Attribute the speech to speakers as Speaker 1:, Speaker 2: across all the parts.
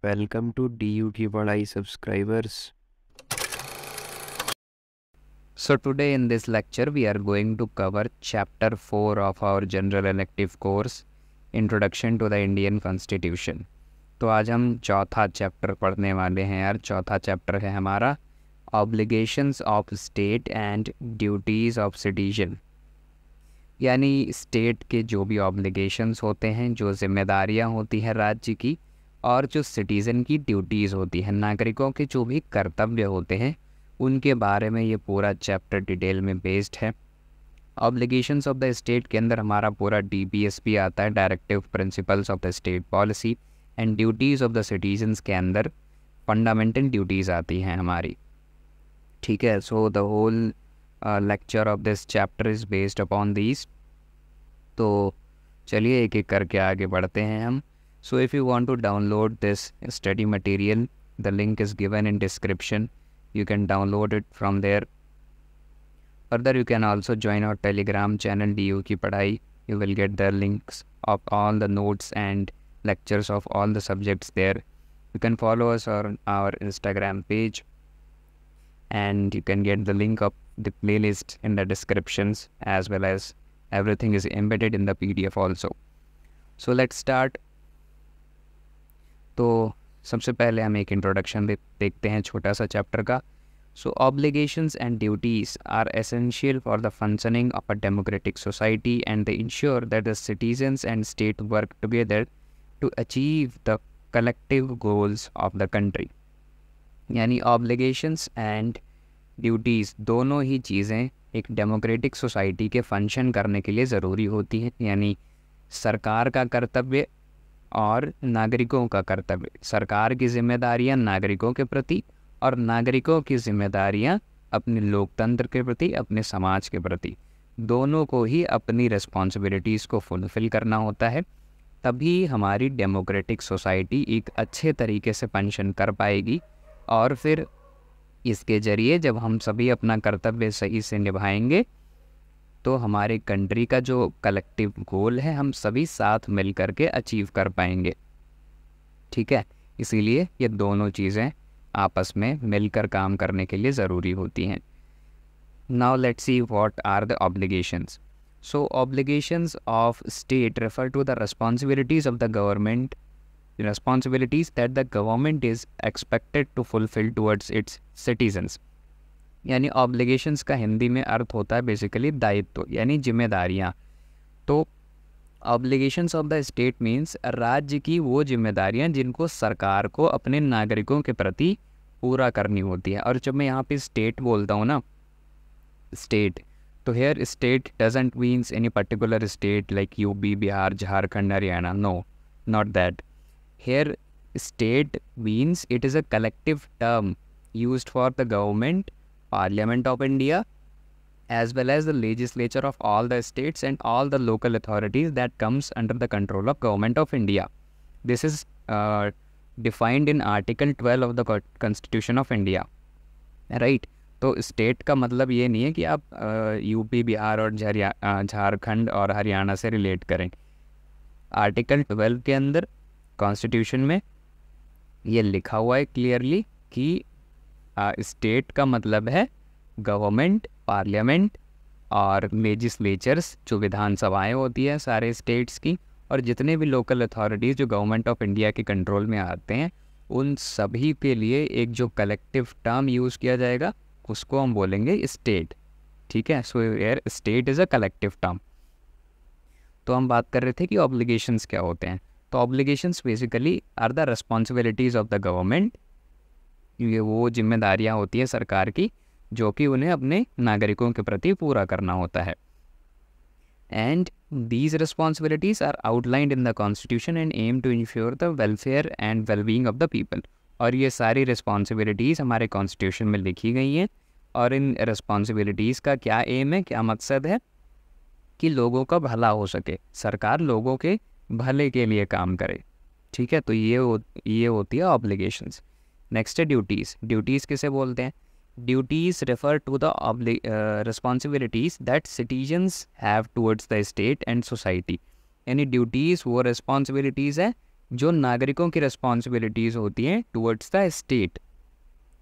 Speaker 1: Welcome to DU की पढ़ाई subscribers.
Speaker 2: So today in this lecture we are going to cover chapter 4 of our general elective course Introduction to the Indian Constitution। तो आज हम चौथा chapter पढ़ने वाले हैं यार। चौथा चैप्टर है हमारा Obligations of State and Duties of Citizen, यानी स्टेट के जो भी ऑब्लिगेशंस होते हैं, जो जिम्मेदारियां होती हैं राज्य की, और जो सिटीज़न की ड्यूटीज़ होती हैं, नागरिकों के जो भी कर्तव्य होते हैं, उनके बारे में ये पूरा चैप्टर डिटेल में बेस्ड है। ऑब्लिगेशंस ऑफ द स्टेट के अंदर हमारा पूरा DPSP आता है, directive principles of the state policy, and duties of the citizens के अंदर फंडामेंटल ड्यूटीज़ आती हैं हमारी। ठीक है, so the whole lecture of this chapter is based upon these। तो चलिए एक एक करके आगे बढ़ते हैं हम। So if you want to download this study material, the link is given in description. You can download it from there. Further, you can also join our Telegram channel DU की पढ़ाई। You will get the links of all the notes and lectures of all the subjects there. You can follow us on our Instagram page, and you can get the link of the playlist in the descriptions, as well as everything is embedded in the PDF also. So let's start। तो सबसे पहले हम एक introduction देखते हैं छोटा सा chapter का। So obligations and duties are essential for the functioning of a democratic society, and they ensure that the citizens and state work together to achieve the collective goals of the country। यानी obligations and duties दोनों ही चीज़ें एक democratic society के function करने के लिए ज़रूरी होती हैं। यानी सरकार का कर्तव्य और नागरिकों का कर्तव्य, सरकार की जिम्मेदारियां नागरिकों के प्रति और नागरिकों की जिम्मेदारियां अपने लोकतंत्र के प्रति, अपने समाज के प्रति, दोनों को ही अपनी रिस्पॉन्सिबिलिटीज़ को फुलफ़िल करना होता है। तभी हमारी डेमोक्रेटिक सोसाइटी एक अच्छे तरीके से फंक्शन कर पाएगी, और फिर इसके ज़रिए जब हम सभी अपना कर्तव्य सही से निभाएंगे तो हमारे कंट्री का जो कलेक्टिव गोल है हम सभी साथ मिल कर के अचीव कर पाएंगे। ठीक है, इसीलिए ये दोनों चीज़ें आपस में मिलकर काम करने के लिए ज़रूरी होती हैं। Now let's see what are the obligations. So obligations of state refer to the responsibilities of the government, responsibilities that the government is expected to fulfill towards its citizens। यानी obligations का हिंदी में अर्थ होता है बेसिकली दायित्व, यानी जिम्मेदारियाँ। तो obligations of the state means राज्य की वो जिम्मेदारियाँ जिनको सरकार को अपने नागरिकों के प्रति पूरा करनी होती है। और जब मैं यहाँ पे स्टेट बोलता हूँ ना, स्टेट, तो here state doesn't means any particular state like UP, Bihar, Jharkhand, Haryana. No, not that। Here state means it is a collective term used for the government, Parliament of India, as well as the legislature of all the states and all the local authorities that comes under the control of Government of India। This is defined in Article 12 of the Constitution of India, right? तो state का मतलब ये नहीं है कि आप UP, Bihar और झारखंड और हरियाणा से रिलेट करें। आर्टिकल 12 के अंदर कॉन्स्टिट्यूशन में ये लिखा हुआ है क्लियरली कि स्टेट का मतलब है गवर्नमेंट, पार्लियामेंट और लेजिस्लेचर्स, जो विधानसभाएं होती है सारे स्टेट्स की, और जितने भी लोकल अथॉरिटीज़ जो गवर्नमेंट ऑफ इंडिया के कंट्रोल में आते हैं, उन सभी के लिए एक जो कलेक्टिव टर्म यूज़ किया जाएगा उसको हम बोलेंगे स्टेट। ठीक है, सो यार state is a collective term. तो हम बात कर रहे थे कि ऑब्लिगेशंस क्या होते हैं। तो obligations basically are the responsibilities of the government. ये वो जिम्मेदारियां होती है सरकार की जो कि उन्हें अपने नागरिकों के प्रति पूरा करना होता है। And these responsibilities are outlined in the constitution and aim to ensure the welfare and wellbeing of the people. और ये सारी रिस्पॉन्सिबिलिटीज़ हमारे कॉन्स्टिट्यूशन में लिखी गई हैं, और इन रिस्पॉन्सिबिलिटीज़ का क्या एम है, क्या मकसद है कि लोगों का भला हो सके, सरकार लोगों के भले के लिए काम करे। ठीक है, तो ये होती है ऑब्लिगेशंस। नेक्स्ट है ड्यूटीज़। ड्यूटीज़ किसे बोलते हैं? Duties refer to the responsibilities that citizens have towards the state and society. यानी ड्यूटीज़ वो रिस्पॉन्सिबिलिटीज़ हैं जो नागरिकों की रिस्पॉन्सिबिलिटीज़ होती हैं टुवर्ड्स द स्टेट,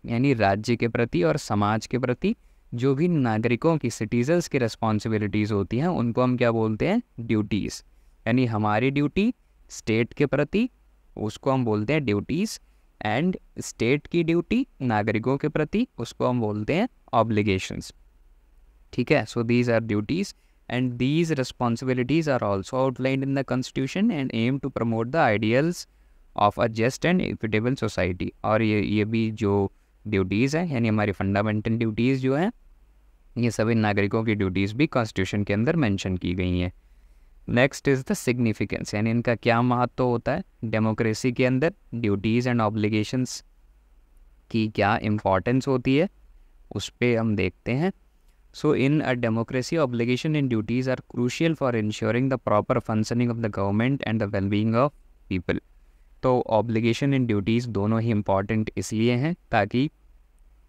Speaker 2: यानी राज्य के प्रति और समाज के प्रति जो भी नागरिकों की, सिटीजन्स की रिस्पॉन्सिबिलिटीज़ होती हैं, उनको हम क्या बोलते हैं? ड्यूटीज़। यानी हमारी ड्यूटी स्टेट के प्रति, उसको हम बोलते हैं ड्यूटीज़, एंड स्टेट की ड्यूटी नागरिकों के प्रति, उसको हम बोलते हैं ऑब्लिगेशंस। ठीक है, so these are duties and these responsibilities are also outlined in the constitution and aim to promote the ideals of a just and equitable society। और ये भी जो ड्यूटीज़ हैं, यानी हमारी फंडामेंटल ड्यूटीज़ जो हैं, ये सभी नागरिकों की ड्यूटीज़ भी कॉन्स्टिट्यूशन के अंदर मेंशन की गई हैं। नेक्स्ट इज़ द सिग्निफिकेंस, यानी इनका क्या महत्व होता है डेमोक्रेसी के अंदर। ड्यूटीज़ एंड ऑब्लिगेशंस की क्या इम्पोर्टेंस होती है, उस पर हम देखते हैं। So in a democracy, obligation and duties are crucial for ensuring the proper functioning of the government and the well-being of people। तो obligation and duties दोनों ही important इसलिए हैं ताकि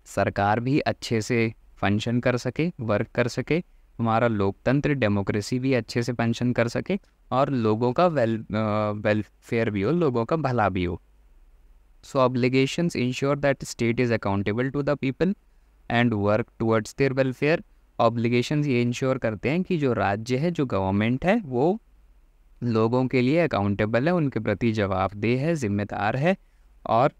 Speaker 2: सरकार भी अच्छे से फंक्शन कर सके, वर्क कर सके, हमारा लोकतंत्र डेमोक्रेसी भी अच्छे से फंक्शन कर सके, और लोगों का वेलफेयर भी हो, लोगों का भला भी हो। So obligations ensure that state is accountable to the people and work towards their welfare। Obligations ये इंश्योर करते हैं कि जो राज्य है, जो गवर्नमेंट है, वो लोगों के लिए अकाउंटेबल है, उनके प्रति जवाबदेह है, जिम्मेदार है, और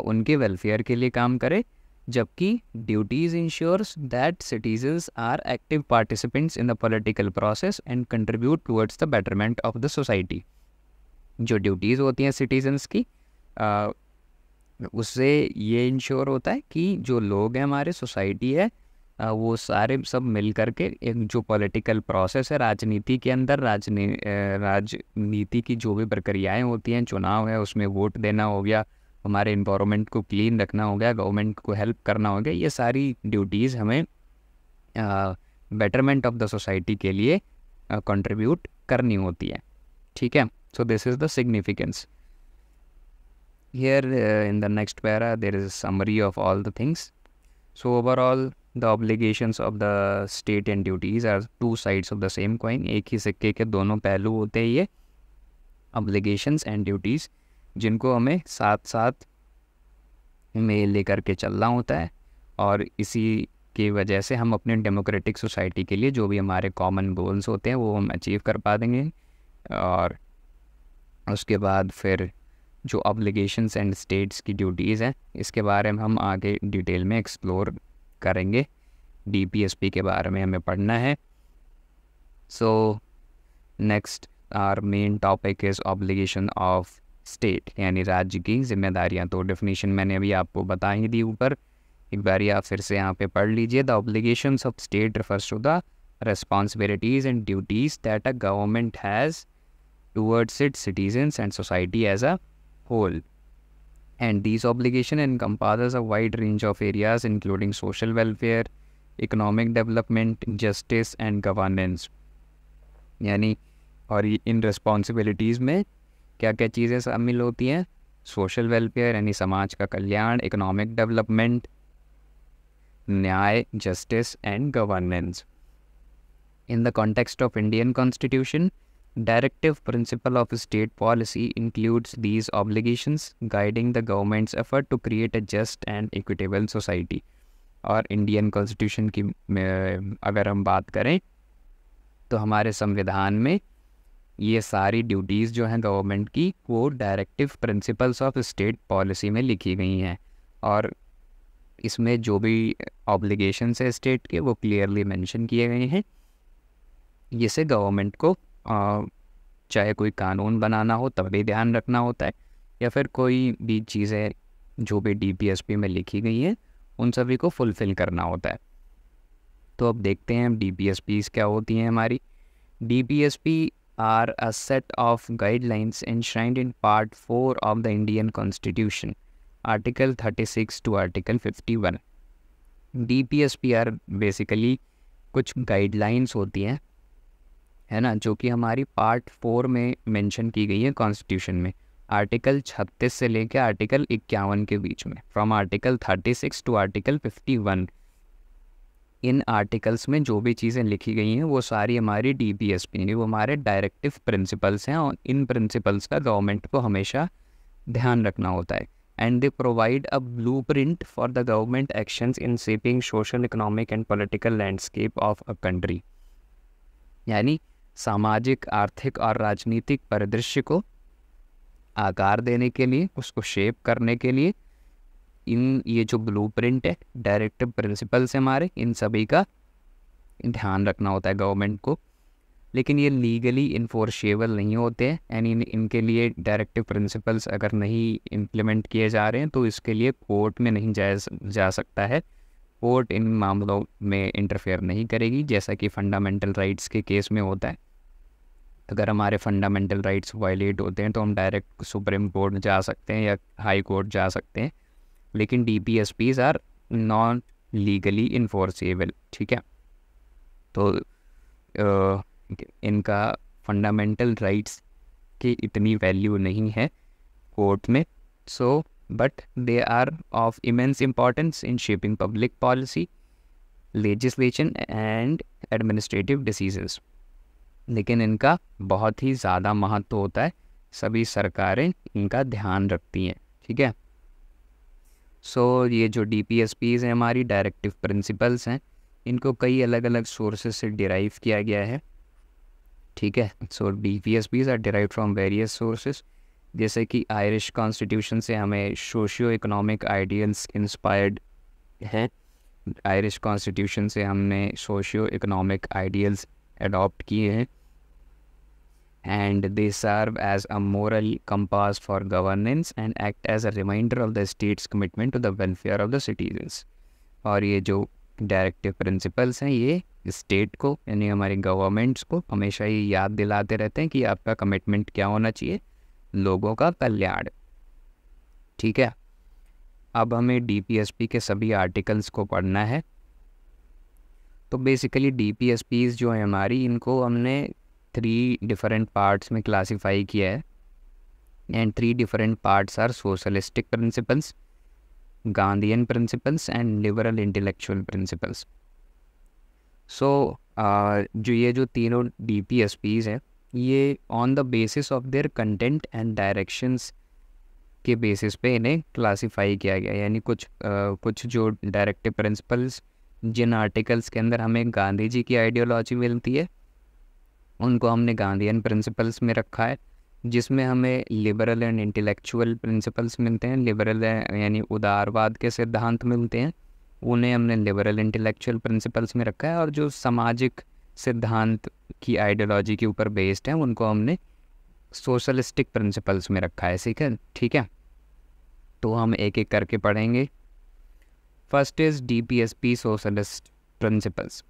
Speaker 2: उनके वेलफेयर के लिए काम करे। जबकि duties ensures that citizens are active participants in the political process and contribute towards the betterment of the society. जो ड्यूटीज़ होती हैं सिटीजन्स की, उससे ये इंश्योर होता है कि जो लोग हैं, हमारे सोसाइटी है, वो सारे सब मिल कर के एक जो पॉलिटिकल प्रोसेस है, राजनीति के अंदर, राजनीति की जो भी प्रक्रियाएं होती हैं, चुनाव है, उसमें वोट देना हो गया, हमारे इन्वायरमेंट को क्लीन रखना हो गया, गवर्नमेंट को हेल्प करना हो गया, ये सारी ड्यूटीज़ हमें बेटरमेंट ऑफ द सोसाइटी के लिए कंट्रीब्यूट करनी होती है। ठीक है, सो this is the significance. Here in the next para there is a summary of all the things. So overall the obligations of the state and duties are two sides of the same coin। एक ही सिक्के के दोनों पहलू होते हैं ये obligations and duties, जिनको हमें साथ साथ में लेकर के चलना होता है, और इसी की वजह से हम अपने डेमोक्रेटिक सोसाइटी के लिए जो भी हमारे कॉमन गोल्स होते हैं वो हम अचीव कर पा देंगे। और उसके बाद फिर जो ऑब्लिगेशंस एंड स्टेट्स की ड्यूटीज़ हैं, इसके बारे में हम आगे डिटेल में एक्सप्लोर करेंगे। डीपीएसपी के बारे में हमें पढ़ना है। So next our main topic is obligation of state, यानी राज्य की जिम्मेदारियां। तो डेफिनेशन मैंने अभी आपको बता ही दी ऊपर, एक बार आप फिर से यहाँ पे पढ़ लीजिए। The obligations of state refers to the responsibilities and duties that a government has towards its citizens and society as a whole, and these obligations encompasses a wide range of areas including social welfare, economic development, justice and governance। यानी और इन responsibilities में क्या क्या चीज़ें शामिल होती हैं? Social welfare यानी समाज का कल्याण, इकोनॉमिक डेवलपमेंट, न्याय, justice and governance. In the context of Indian Constitution, directive principle of state policy includes these obligations, guiding the government's effort to create a just and equitable society। और Indian constitution की अगर हम बात करें तो हमारे संविधान में ये सारी ड्यूटीज़ जो हैं गवर्नमेंट की, वो directive principles of state policy में लिखी गई हैं, और इसमें जो भी ऑब्लिगेशंस है स्टेट के वो क्लियरली मेंशन किए गए हैं। जिसे गवर्नमेंट को चाहे कोई कानून बनाना हो तब भी ध्यान रखना होता है, या फिर कोई भी चीज़ें जो भी डीपीएसपी में लिखी गई हैं उन सभी को फुलफ़िल करना होता है। तो अब देखते हैं डीपीएसपीज़ क्या होती हैं हमारी। DPSP are a set of guidelines enshrined in part 4 of the Indian constitution, article 36 to article 51। DPSP are basically कुछ गाइडलाइंस होती हैं, है ना, जो कि हमारी पार्ट 4 में मेंशन की गई है कॉन्स्टिट्यूशन में, आर्टिकल 36 से लेकर आर्टिकल 51 के बीच में, फ्रॉम आर्टिकल 36 टू आर्टिकल 51। इन आर्टिकल्स में जो भी चीज़ें लिखी गई हैं वो सारी हमारी DPSP हैं, वो हमारे डायरेक्टिव प्रिंसिपल्स हैं और इन प्रिंसिपल्स का गवर्नमेंट को हमेशा ध्यान रखना होता है। And they provide a blueprint for the government actions in shaping social, economic and political landscape of a country. यानी सामाजिक, आर्थिक और राजनीतिक परिदृश्य को आकार देने के लिए, उसको शेप करने के लिए ये जो ब्लूप्रिंट है, डायरेक्टिव प्रिंसिपल्स है हमारे, इन सभी का ध्यान रखना होता है गवर्नमेंट को। लेकिन ये लीगली इन्फोर्सेबल नहीं होते हैं, यानी इनके लिए डायरेक्टिव प्रिंसिपल्स अगर नहीं इम्प्लीमेंट किए जा रहे हैं तो इसके लिए कोर्ट में नहीं जा सकता है। कोर्ट इन मामलों में इंटरफेयर नहीं करेगी, जैसा कि फंडामेंटल राइट्स के केस में होता है। अगर हमारे फंडामेंटल राइट्स वायलेट होते हैं तो हम डायरेक्ट सुप्रीम कोर्ट जा सकते हैं या हाई कोर्ट जा सकते हैं, लेकिन DPSPs are non legally enforceable. ठीक है, तो इनका फंडामेंटल राइट्स की इतनी वैल्यू नहीं है कोर्ट में। So but they are of immense importance in shaping public policy, legislation and administrative decisions. लेकिन इनका बहुत ही ज़्यादा महत्व होता है, सभी सरकारें इनका ध्यान रखती हैं। ठीक है, सो ये जो DPSPs हैं हमारी डायरेक्टिव प्रिंसिपल्स हैं, इनको कई अलग अलग सोर्सेज से डिराइव किया गया है। ठीक है, so DPSPs are derived from various sources, जैसे कि आयरिश कॉन्स्टिट्यूशन से हमें सोशियो इकोनॉमिक आइडियल्स इंस्पायर्ड हैं। आयरिश कॉन्स्टिट्यूशन से हमने सोशियो इकोनॉमिक आइडियल्स अडॉप्ट किए हैं। And they serve as a moral compass for governance and act as a reminder of the state's commitment to the welfare of the citizens। और ये जो directive principles हैं ये state को, यानी हमारी गवर्नमेंट्स को हमेशा ये याद दिलाते रहते हैं कि आपका कमिटमेंट क्या होना चाहिए, लोगों का कल्याण। ठीक है, अब हमें DPSP के सभी आर्टिकल्स को पढ़ना है। तो बेसिकली DPSPs जो है हमारी, इनको हमने 3 डिफरेंट पार्ट्स में क्लासीफाई किया है। And 3 different parts are socialistic principles, Gandhian principles and liberal intellectual principles. So जो ये जो तीनों DPSPs हैं, ये on the basis of their content and directions के बेसिस पे इन्हें क्लासीफाई किया गया। यानी कुछ जो डायरेक्टिव प्रिंसिपल्स, जिन आर्टिकल्स के अंदर हमें गांधी जी की आइडियोलॉजी मिलती है, उनको हमने गांधीयन प्रिंसिपल्स में रखा है। जिसमें हमें लिबरल एंड इंटेलेक्चुअल प्रिंसिपल्स मिलते हैं, लिबरल यानी उदारवाद के सिद्धांत मिलते हैं, उन्हें हमने लिबरल इंटेलेक्चुअल प्रिंसिपल्स में रखा है। और जो सामाजिक सिद्धांत की आइडियोलॉजी के ऊपर बेस्ड हैं, उनको हमने सोशलिस्टिक प्रिंसिपल्स में रखा है। ठीक है, तो हम एक एक करके पढ़ेंगे। First is DPSP socialist principles.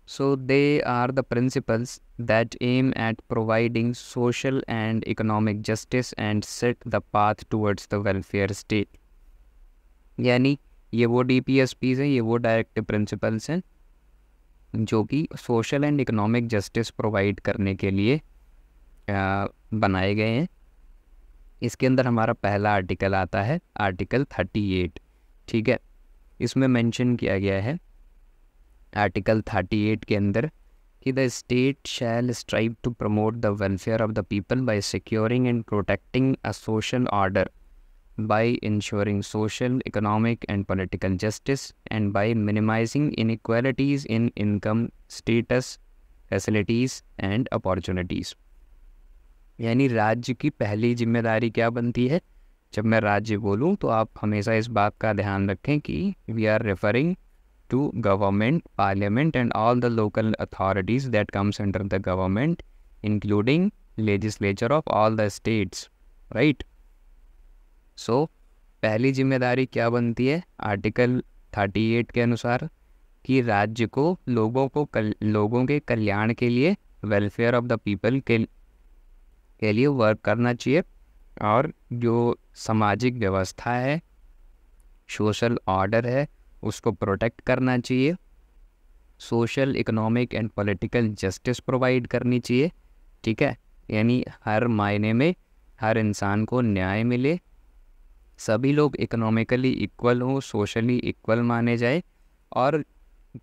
Speaker 2: So they are the principles that aim at providing social and economic justice and set the path towards the welfare state। यानी ये वो DPSPs हैं, ये वो डायरेक्टिव प्रिंसिपल्स हैं जो कि social and economic justice provide करने के लिए बनाए गए हैं। इसके अंदर हमारा पहला आर्टिकल आता है, आर्टिकल 38। ठीक है, इसमें मेंशन किया गया है आर्टिकल 38 के अंदर कि the state shall strive to promote the welfare of the people by securing and protecting a social order, by ensuring social, economic and political justice, and by minimizing inequalities in income, status, facilities and opportunities. यानी राज्य की पहली जिम्मेदारी क्या बनती है? जब मैं राज्य बोलूँ तो आप हमेशा इस बात का ध्यान रखें कि we are referring to government, parliament and all the local authorities that comes under the government, including legislature of all the states, right? So पहली जिम्मेदारी क्या बनती है आर्टिकल 38 के अनुसार कि राज्य को लोगों के कल्याण के लिए, वेलफेयर ऑफ द पीपल के लिए वर्क करना चाहिए। और जो सामाजिक व्यवस्था है, सोशल ऑर्डर है, उसको प्रोटेक्ट करना चाहिए। Social, economic and political justice provide करनी चाहिए। ठीक है, यानी हर मायने में हर इंसान को न्याय मिले, सभी लोग इकोनॉमिकली इक्वल हों, सोशली इक्वल माने जाए, और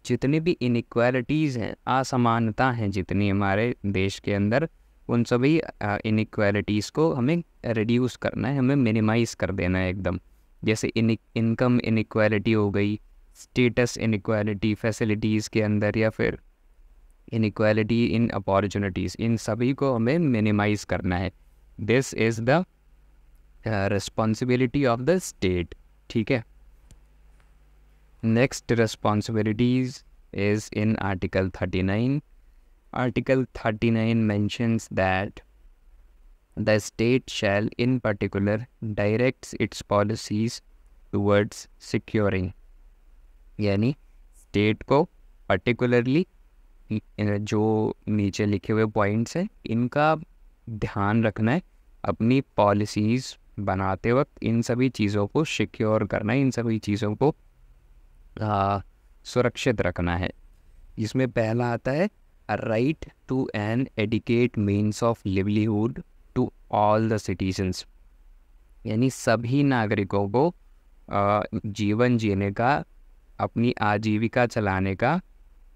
Speaker 2: जितनी भी इनइक्वालिटीज़ हैं, असमानता हैं जितनी हमारे देश के अंदर, उन सभी इनइक्वालिटीज़ को हमें रिड्यूस करना है, हमें मिनिमाइज़ कर देना है एकदम। जैसे इनकम इनइक्वालिटी हो गई, स्टेटस इनइक्वालिटी फैसिलिटीज़ के अंदर, या फिर इनइक्वालिटी इन अपॉर्चुनिटीज़, इन सभी को हमें मिनिमाइज़ करना है। This is the responsibility of the state. ठीक है, next responsibilities is in Article 39. Article 39 mentions that the state shall in particular directs its policies towards securing, यानी स्टेट को पर्टिकुलरली जो नीचे लिखे हुए पॉइंट्स हैं इनका ध्यान रखना है, अपनी पॉलिसीज़ बनाते वक्त इन सभी चीज़ों को सिक्योर करना है, इन सभी चीज़ों को सुरक्षित रखना है। इसमें पहला आता है right to an adequate means of livelihood to all the citizens, यानी सभी नागरिकों को जीवन जीने का, अपनी आजीविका चलाने का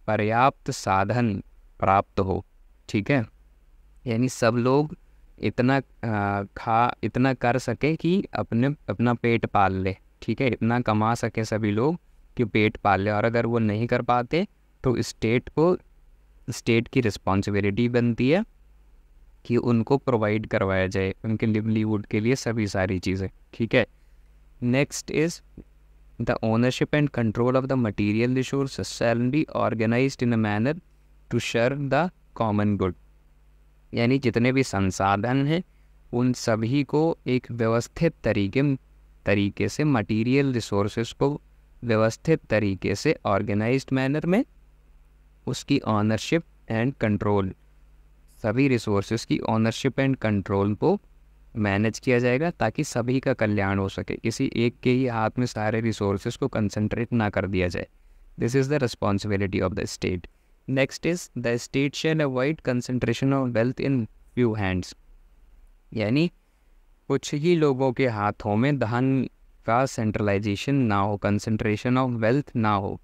Speaker 2: पर्याप्त साधन प्राप्त हो। ठीक है, यानी सब लोग इतना कर सके कि अपना पेट पाल ले। ठीक है, इतना कमा सके सभी लोग कि पेट पाल ले, और अगर वो नहीं कर पाते तो स्टेट की रिस्पॉन्सिबिलिटी बनती है कि उनको प्रोवाइड करवाया जाए उनके लिवलीहुड के लिए सभी सारी चीज़ें। ठीक है, next is the ownership and control of the material resource shall be organized in a manner to serve the common good, यानी जितने भी संसाधन हैं उन सभी को एक व्यवस्थित तरीके से मटीरियल रिसोर्सेज को व्यवस्थित तरीके से ऑर्गेनाइज्ड मैनर में उसकी ऑनरशिप एंड कंट्रोल, सभी रिसोर्सेज की ऑनरशिप एंड कंट्रोल को मैनेज किया जाएगा ताकि सभी का कल्याण हो सके, किसी एक के ही हाथ में सारे रिसोर्सेज को कंसंट्रेट ना कर दिया जाए। This is the responsibility of the state. Next is the state shell avoid concentration of wealth in few hands, यानी कुछ ही लोगों के हाथों में धन का सेंट्रलाइजेशन ना हो, कंसंट्रेशन ऑफ वेल्थ ना हो,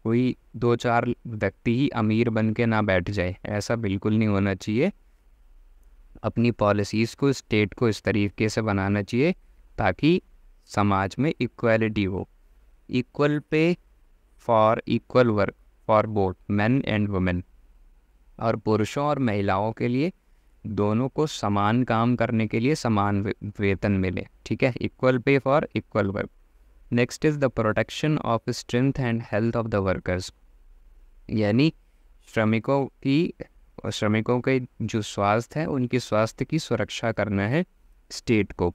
Speaker 2: कोई 2-4 व्यक्ति ही अमीर बन के ना बैठ जाए, ऐसा बिल्कुल नहीं होना चाहिए। अपनी पॉलिसीज़ को, स्टेट को इस तरीके से बनाना चाहिए ताकि समाज में इक्वालिटी हो, equal pay for equal work for both men and women, और पुरुषों और महिलाओं के लिए दोनों को समान काम करने के लिए समान वेतन मिले। ठीक है, equal pay for equal work. Next is the protection of strength and health of the workers, यानी श्रमिकों के जो स्वास्थ्य है उनकी स्वास्थ्य की सुरक्षा करना है स्टेट को।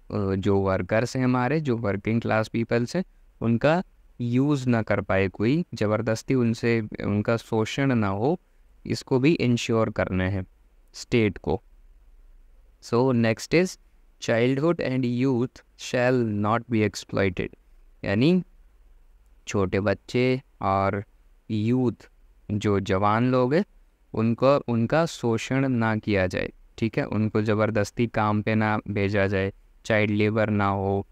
Speaker 2: जो वर्कर्स हैं हमारे, जो वर्किंग क्लास पीपल्स हैं, उनका यूज़ ना कर पाए कोई, ज़बरदस्ती उनसे उनका शोषण ना हो, इसको भी इंश्योर करना है स्टेट को। So next is childhood and youth shall not be exploited, यानी छोटे बच्चे और यूथ जो जवान लोग हैं उनका शोषण ना किया जाए। ठीक है, उनको ज़बरदस्ती काम पे ना भेजा जाए, चाइल्ड लेबर ना हो,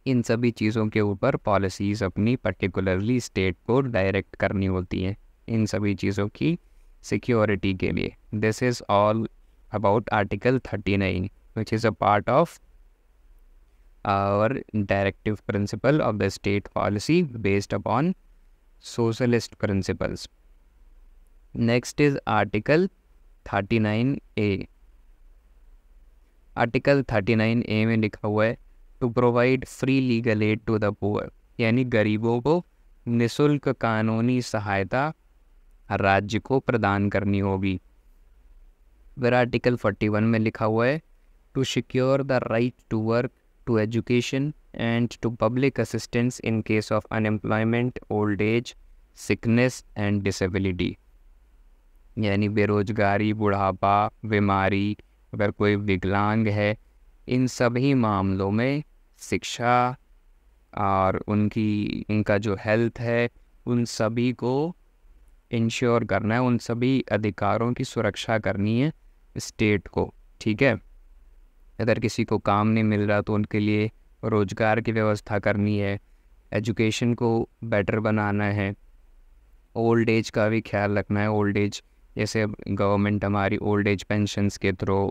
Speaker 2: इन सभी चीज़ों के ऊपर पॉलिसीज़ अपनी पर्टिकुलरली स्टेट को डायरेक्ट करनी होती हैं, इन सभी चीज़ों की सिक्योरिटी के लिए। This is all about article 39 which is a part of our directive principle of the state policy based upon socialist principles. Next is Article 39A. Article 39A में लिखा हुआ है to provide free legal aid to the poor, यानी गरीबों को निःशुल्क कानूनी सहायता राज्य को प्रदान करनी होगी। फिर आर्टिकल 41 में लिखा हुआ है to secure the right to work, to education and to public assistance in case of unemployment, old age, sickness and disability, यानी बेरोजगारी, बुढ़ापा, बीमारी, अगर कोई विकलांग है, इन सभी मामलों में शिक्षा और उनका जो हेल्थ है उन सभी को इंश्योर करना है, उन सभी अधिकारों की सुरक्षा करनी है स्टेट को। ठीक है, अगर किसी को काम नहीं मिल रहा तो उनके लिए रोज़गार की व्यवस्था करनी है, एजुकेशन को बेटर बनाना है, ओल्ड एज का भी ख्याल रखना है। ओल्ड एज जैसे अब गवर्नमेंट हमारी ओल्ड एज पेंशन्स के थ्रू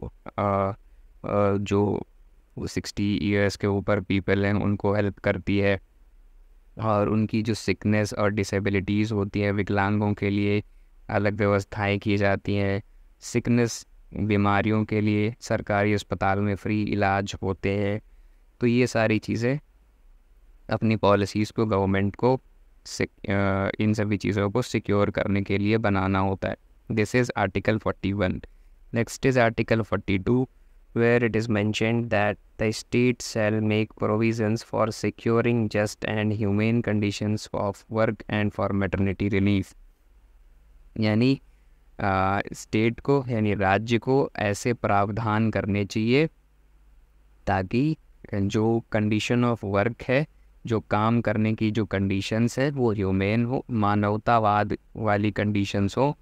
Speaker 2: जो 60 ईयर्स के ऊपर पीपल हैं उनको हेल्प करती है, और उनकी जो सिकनेस और डिसेबिलिटीज़ होती हैं विकलांगों के लिए अलग व्यवस्थाएं की जाती हैं। सिकनेस बीमारियों के लिए सरकारी अस्पताल में फ्री इलाज होते हैं। तो ये सारी चीज़ें अपनी पॉलिसीज़ को गवर्नमेंट को इन सभी चीज़ों को सिक्योर करने के लिए बनाना होता है। This is article 41। Next is article 42 where it is mentioned that the state shall make provisions for securing just and humane conditions of work and for maternity relief। यानी स्टेट को यानी राज्य को ऐसे प्रावधान करने चाहिए ताकि जो कंडीशन ऑफ वर्क है, जो काम करने की जो कंडीशंस है वो ह्यूमेन हो, मानवतावाद वाली कंडीशंस हो,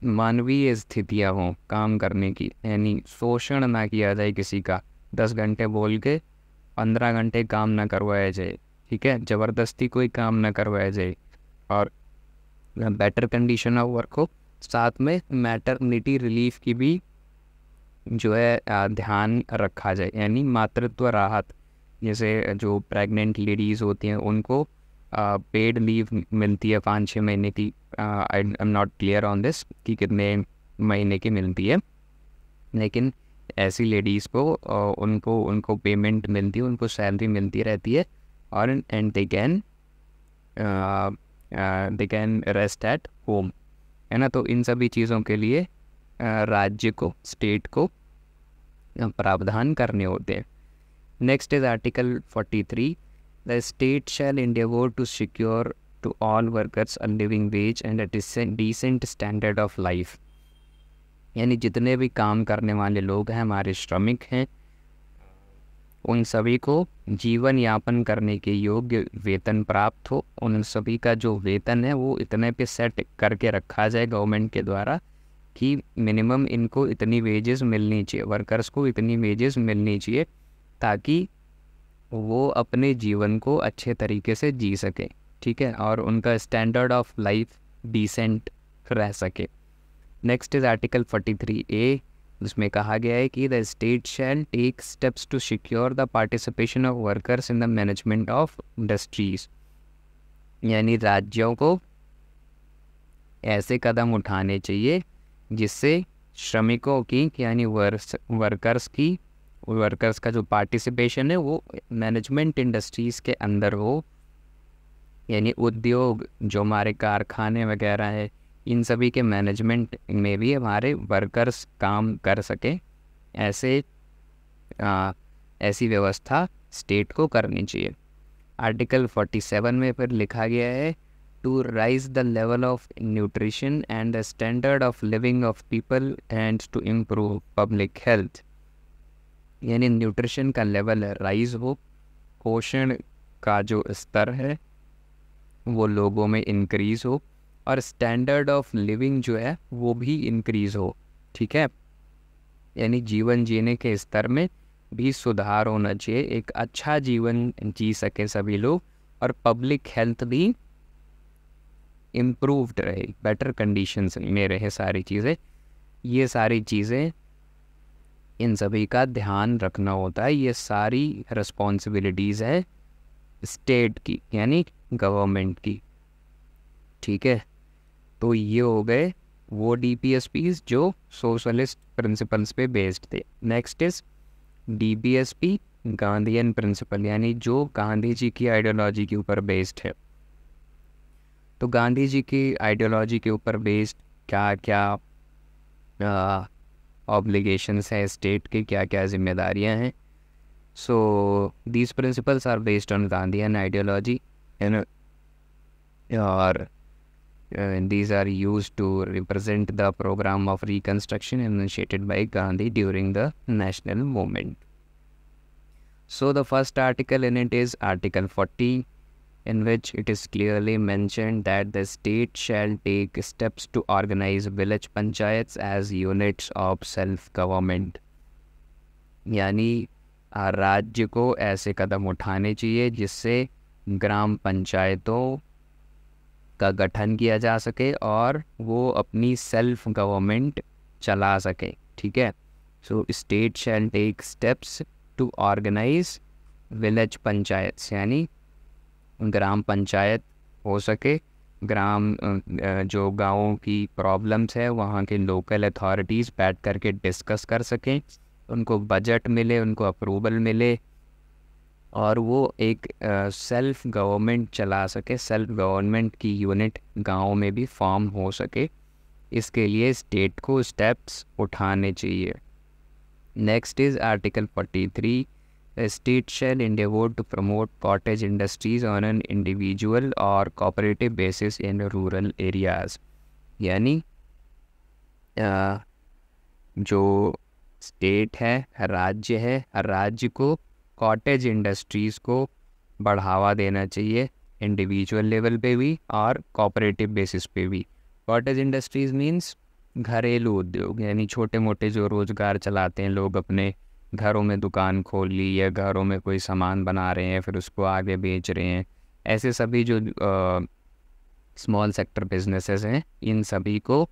Speaker 2: मानवीय स्थितियाँ हों काम करने की, यानी शोषण ना किया जाए किसी का, 10 घंटे बोल के 15 घंटे काम ना करवाया जाए, ठीक है, ज़बरदस्ती कोई काम ना करवाया जाए, और बेटर कंडीशन ऑफ वर्क हो। साथ में मैटरनिटी रिलीफ की भी जो है ध्यान रखा जाए, यानी मातृत्व राहत, जैसे जो प्रेग्नेंट लेडीज़ होती हैं उनको पेड लीव मिलती है 5-6 महीने की। I am not clear on this कि कितने महीने की मिलती है, लेकिन ऐसी लेडीज़ को उनको पेमेंट मिलती है, उनको सैलरी मिलती रहती है, और and they can rest at home, है ना। तो इन सभी चीज़ों के लिए राज्य को, स्टेट को प्रावधान करने होते हैं। Next is article 43। The state shall endeavour to secure to all workers a living wage and a decent standard of life। यानी जितने भी काम करने वाले लोग हैं, हमारे श्रमिक हैं, उन सभी को जीवन यापन करने के योग्य वेतन प्राप्त हो। उन सभी का जो वेतन है वो इतने पे सेट करके रखा जाए गवर्नमेंट के द्वारा कि मिनिमम इनको इतनी वेजेस मिलनी चाहिए, वर्कर्स को इतनी वेजेस मिलनी चाहिए, ताकि वो अपने जीवन को अच्छे तरीके से जी सके, ठीक है, और उनका स्टैंडर्ड ऑफ लाइफ डिसेंट रह सके। नेक्स्ट इज आर्टिकल 43A, जिसमें कहा गया है कि the state shall take steps to secure the participation of workers in the management of industries. यानी राज्यों को ऐसे कदम उठाने चाहिए जिससे श्रमिकों की यानी वर्कर्स का जो पार्टिसिपेशन है वो मैनेजमेंट इंडस्ट्रीज़ के अंदर हो, यानी उद्योग जो हमारे कारखाने वगैरह है इन सभी के मैनेजमेंट में भी हमारे वर्कर्स काम कर सके। ऐसी व्यवस्था स्टेट को करनी चाहिए। आर्टिकल 47 में फिर लिखा गया है to raise the level of nutrition and the standard of living of people and to improve public health. यानी न्यूट्रिशन का लेवल राइज हो, पोषण का जो स्तर है वो लोगों में इंक्रीज हो, और स्टैंडर्ड ऑफ लिविंग जो है वो भी इंक्रीज हो, ठीक है, यानी जीवन जीने के स्तर में भी सुधार होना चाहिए, एक अच्छा जीवन जी सके सभी लोग, और पब्लिक हेल्थ भी इम्प्रूव्ड रहे, बेटर कंडीशंस में रहे सारी चीज़ें। ये सारी चीज़ें इन सभी का ध्यान रखना होता है। ये सारी रिस्पॉन्सिबिलिटीज़ है स्टेट की, यानी गवर्नमेंट की, ठीक है। तो ये हो गए वो DPSPs जो सोशलिस्ट प्रिंसिपल्स पे बेस्ड थे। Next is DPSP Gandhian principle, यानी जो गांधी जी की आइडियोलॉजी के ऊपर बेस्ड है। तो गांधी जी की आइडियोलॉजी के ऊपर बेस्ड क्या क्या ऑब्लिगेशंस है स्टेट के, क्या क्या जिम्मेदारियां हैं। So these principles are based on Gandhian ideology और these are used to represent the program of reconstruction initiated by Gandhi during the national movement. So the first article in it is Article 40, in which it is clearly mentioned that the state shall take steps to organize village panchayats as units of self-government। यानी राज्य को ऐसे कदम उठाने चाहिए जिससे ग्राम पंचायतों का गठन किया जा सके और वो अपनी सेल्फ गवर्नमेंट चला सके, ठीक है। So state shall take steps to organise village panchayat, यानी ग्राम पंचायत हो सके, जो गाँवों की प्रॉब्लम्स है वहाँ के लोकल अथॉरिटीज़ बैठ करके डिस्कस कर सकें, उनको बजट मिले, उनको अप्रूवल मिले और वो एक सेल्फ गवर्नमेंट चला सके, सेल्फ गवर्नमेंट की यूनिट गाँव में भी फॉर्म हो सके। इसके लिए स्टेट को स्टेप्स उठाने चाहिए। Next is article 43, the state shall endeavor to promote cottage industries on an individual or cooperative basis in rural areas, यानी जो स्टेट है, राज्य है, राज्य को कॉटेज इंडस्ट्रीज़ को बढ़ावा देना चाहिए, इंडिविजुअल लेवल पे भी और कोऑपरेटिव बेसिस पे भी। कॉटेज इंडस्ट्रीज़ मीन्स घरेलू उद्योग, यानी छोटे मोटे जो रोज़गार चलाते हैं लोग, अपने घरों में दुकान खोल ली या घरों में कोई सामान बना रहे हैं फिर उसको आगे बेच रहे हैं, ऐसे सभी जो स्मॉल सेक्टर बिजनेसेस हैं, इन सभी को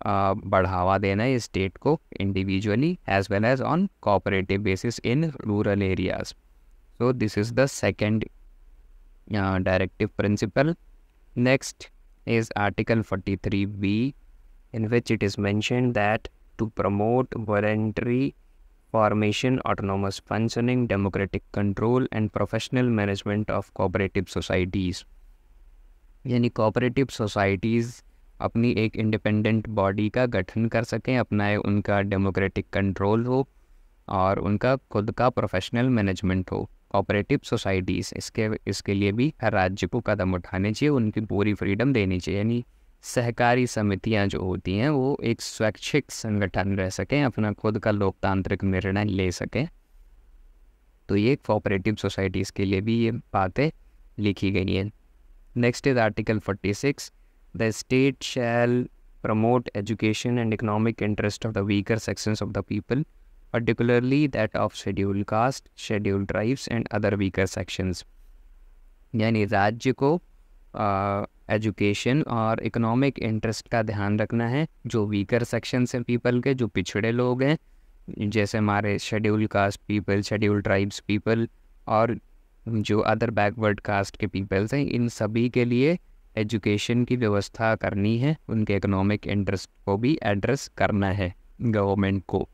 Speaker 2: बढ़ावा देना है स्टेट को, individually as well as on cooperative basis in rural areas. So this is the second directive principle. Next is Article 43B, in which it is mentioned that to promote voluntary formation, autonomous functioning, democratic control and professional management of cooperative societies, यानी cooperative societies अपनी एक independent body का गठन कर सकें, अपना उनका democratic control हो और उनका खुद का प्रोफेशनल मैनेजमेंट हो। कोऑपरेटिव सोसाइटीज़ इसके लिए भी हर राज्य को कदम उठाने चाहिए, उनकी पूरी फ्रीडम देनी चाहिए, यानी सहकारी समितियां जो होती हैं वो एक स्वैच्छिक संगठन रह सकें, अपना खुद का लोकतांत्रिक निर्णय ले सकें। तो ये कोऑपरेटिव सोसाइटीज़ के लिए भी ये बातें लिखी गई हैं। Next is article 46, the state shell promote education and economic interest of the weaker sections of the people, particularly that of scheduled caste, scheduled tribes and other weaker sections, यानी राज्य को एजुकेशन और इकोनॉमिक इंटरेस्ट का ध्यान रखना है, जो weaker sections हैं पीपल के, जो पिछड़े लोग हैं, जैसे हमारे scheduled caste people, scheduled tribes people और जो अदर बैकवर्ड कास्ट के पीपल्स हैं, इन सभी के लिए एजुकेशन की व्यवस्था करनी है, उनके इकोनॉमिक इंटरेस्ट को भी एड्रेस करना है गवर्नमेंट को।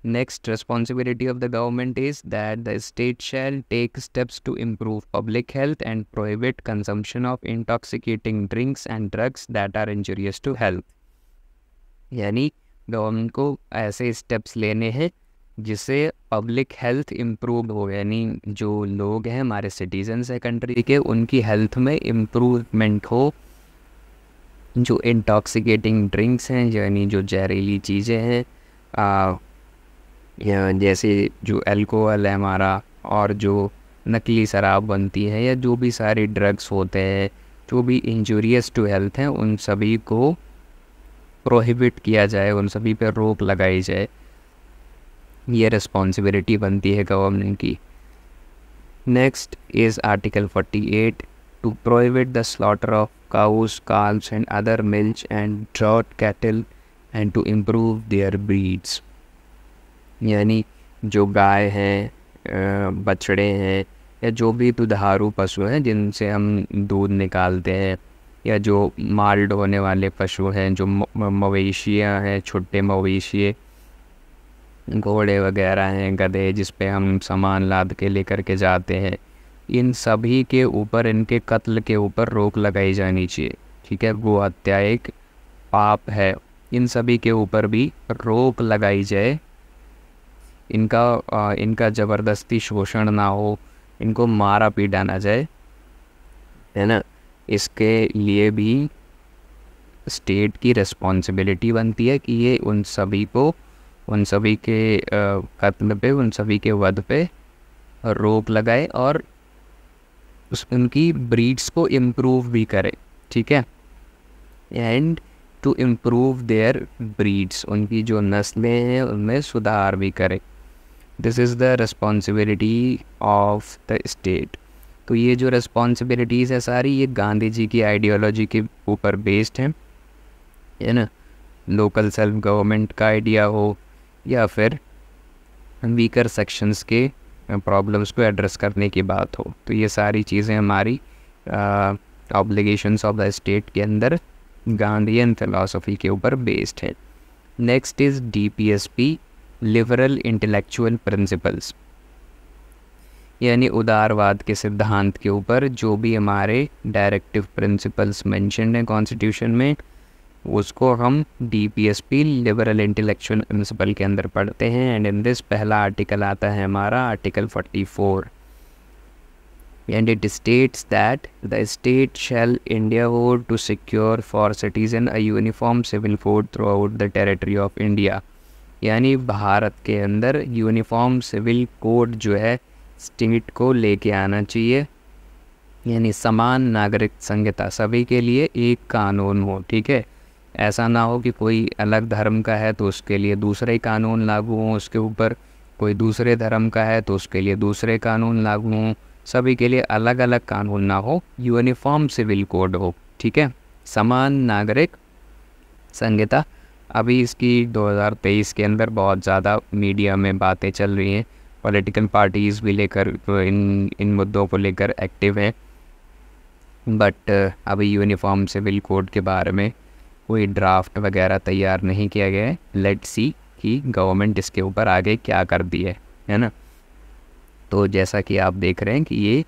Speaker 2: Next responsibility of the government is that the state shall take steps to improve public health and prohibit consumption of intoxicating drinks and drugs that are injurious to health, यानी government को ऐसे steps लेने हैं जिससे public health improve हो, यानी जो लोग हैं हमारे सिटीजन्स हैं कंट्री के, उनकी हेल्थ में इम्प्रूवमेंट हो। जो इंटॉक्सिकेटिंग ड्रिंक्स हैं, यानी जो जहरीली चीज़ें हैं, या जैसे जो अल्कोहल है हमारा, और जो नकली शराब बनती है, या जो भी सारे ड्रग्स होते हैं जो भी इंजूरियस टू हेल्थ हैं, उन सभी को प्रोहिबिट किया जाए, उन सभी पे रोक लगाई जाए। ये रिस्पॉन्सिबिलिटी बनती है गवर्नमेंट की। Next is article 48, to prohibit the slaughter of cows, calves and other milch and draught cattle and to improve their breeds, यानी जो गाय हैं, बछड़े हैं, या जो भी दुधारू पशु हैं जिनसे हम दूध निकालते हैं, या जो माल ढोने वाले पशु हैं, जो मवेशियाँ हैं, छोटे मवेशी, घोड़े वगैरह हैं, गधे जिस पे हम सामान लाद के लेकर के जाते हैं, इन सभी के ऊपर, इनके कत्ल के ऊपर रोक लगाई जानी चाहिए, ठीक है। गो हत्या एक पाप है, इन सभी के ऊपर भी रोक लगाई जाए, इनका ज़बरदस्ती शोषण ना हो, इनको मारा पीटा ना जाए, है ना। इसके लिए भी स्टेट की रिस्पॉन्सिबिलिटी बनती है कि ये उन सभी के कत्ल पे, उन सभी के वध पे रोक लगाए और उनकी ब्रीड्स को इम्प्रूव भी करे, ठीक है। And to improve their breeds, उनकी जो नस्लें हैं उनमें सुधार भी करे। This is the responsibility of the state. तो ये जो रिस्पॉन्सिबिलिटीज़ है सारी, ये गांधी जी की आइडियोलॉजी के ऊपर बेस्ड हैं, है ना। लोकल सेल्फ गवर्नमेंट का आइडिया हो या फिर वीकर सेक्शंस के प्रॉब्लम्स को एड्रेस करने की बात हो, तो ये सारी चीज़ें हमारी ऑब्लिगेशंस ऑफ द स्टेट के अंदर गांधीयन फिलॉसफी के ऊपर बेस्ड है। Next is DPSP, liberal intellectual principles, यानी उदारवाद के सिद्धांत के ऊपर जो भी हमारे डायरेक्टिव प्रिंसिपल्स मेंशन्ड हैं कॉन्स्टिट्यूशन में, उसको हम DPSP लिबरल इंटेलेक्चुअल प्रिंसिपल के अंदर पढ़ते हैं। एंड इन दिस पहला आर्टिकल आता है हमारा article 44, and it states that the state shall endeavour to secure for citizen a uniform civil code throughout the territory of India, यानी भारत के अंदर यूनिफॉर्म सिविल कोड जो है स्टेट को लेके आना चाहिए, यानी समान नागरिक संहिता, सभी के लिए एक कानून हो, ठीक है। ऐसा ना हो कि कोई अलग धर्म का है तो उसके लिए दूसरे कानून लागू हों उसके ऊपर, कोई दूसरे धर्म का है तो उसके लिए दूसरे कानून लागू हों, सभी के लिए अलग अलग कानून ना हो, यूनिफॉर्म सिविल कोड हो, ठीक है, समान नागरिक संहिता। अभी इसकी 2023 के अंदर बहुत ज़्यादा मीडिया में बातें चल रही हैं, पॉलिटिकल पार्टीज़ भी लेकर इन मुद्दों को लेकर एक्टिव हैं, बट अभी यूनिफॉर्म सिविल कोड के बारे में कोई ड्राफ्ट वगैरह तैयार नहीं किया गया है। लेट्स सी कि गवर्नमेंट इसके ऊपर आगे क्या कर दी है ना। तो जैसा कि आप देख रहे हैं कि ये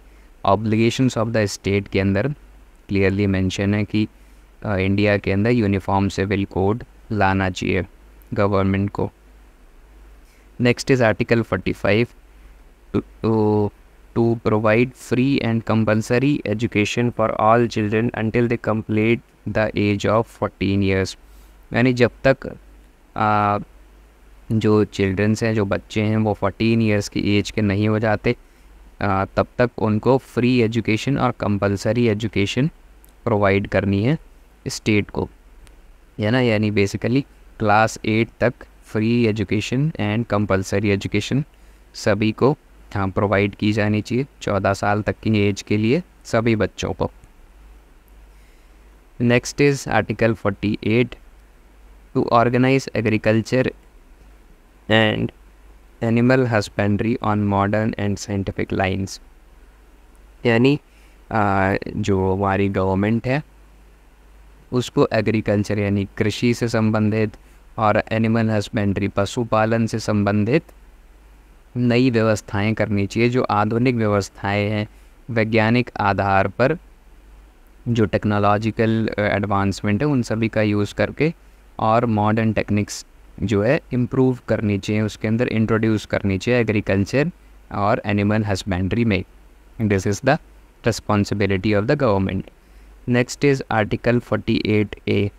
Speaker 2: ऑब्लिगेशंस ऑफ द स्टेट के अंदर क्लियरली मेंशन है कि इंडिया के अंदर यूनिफॉर्म सिविल कोड लाना चाहिए गवर्नमेंट को। Next is article 45, to provide free and compulsory education for all children until they complete the age of 14 years, यानी जब तक जो चिल्ड्रंस हैं, जो बच्चे हैं, वो 14 ईयर्स की एज के नहीं हो जाते तब तक उनको फ्री एजुकेशन और कंपल्सरी एजुकेशन प्रोवाइड करनी है स्टेट को, है ना। यानी बेसिकली क्लास 8 तक free education and compulsory education सभी को प्रोवाइड की जानी चाहिए, 14 साल तक की एज के लिए सभी बच्चों को। Next is article 48, to organize agriculture and animal husbandry on modern and scientific lines, यानी जो हमारी गवर्नमेंट है उसको एग्रीकल्चर यानी कृषि से संबंधित और एनिमल हस्बेंड्री पशुपालन से संबंधित नई व्यवस्थाएं करनी चाहिए, जो आधुनिक व्यवस्थाएं हैं, वैज्ञानिक आधार पर जो टेक्नोलॉजिकल एडवांसमेंट है उन सभी का यूज़ करके, और मॉडर्न टेक्निक्स जो है इम्प्रूव करनी चाहिए, उसके अंदर इंट्रोड्यूस करनी चाहिए एग्रीकल्चर और एनिमल हस्बेंड्री में। This is the responsibility of the government. Next is article 48A।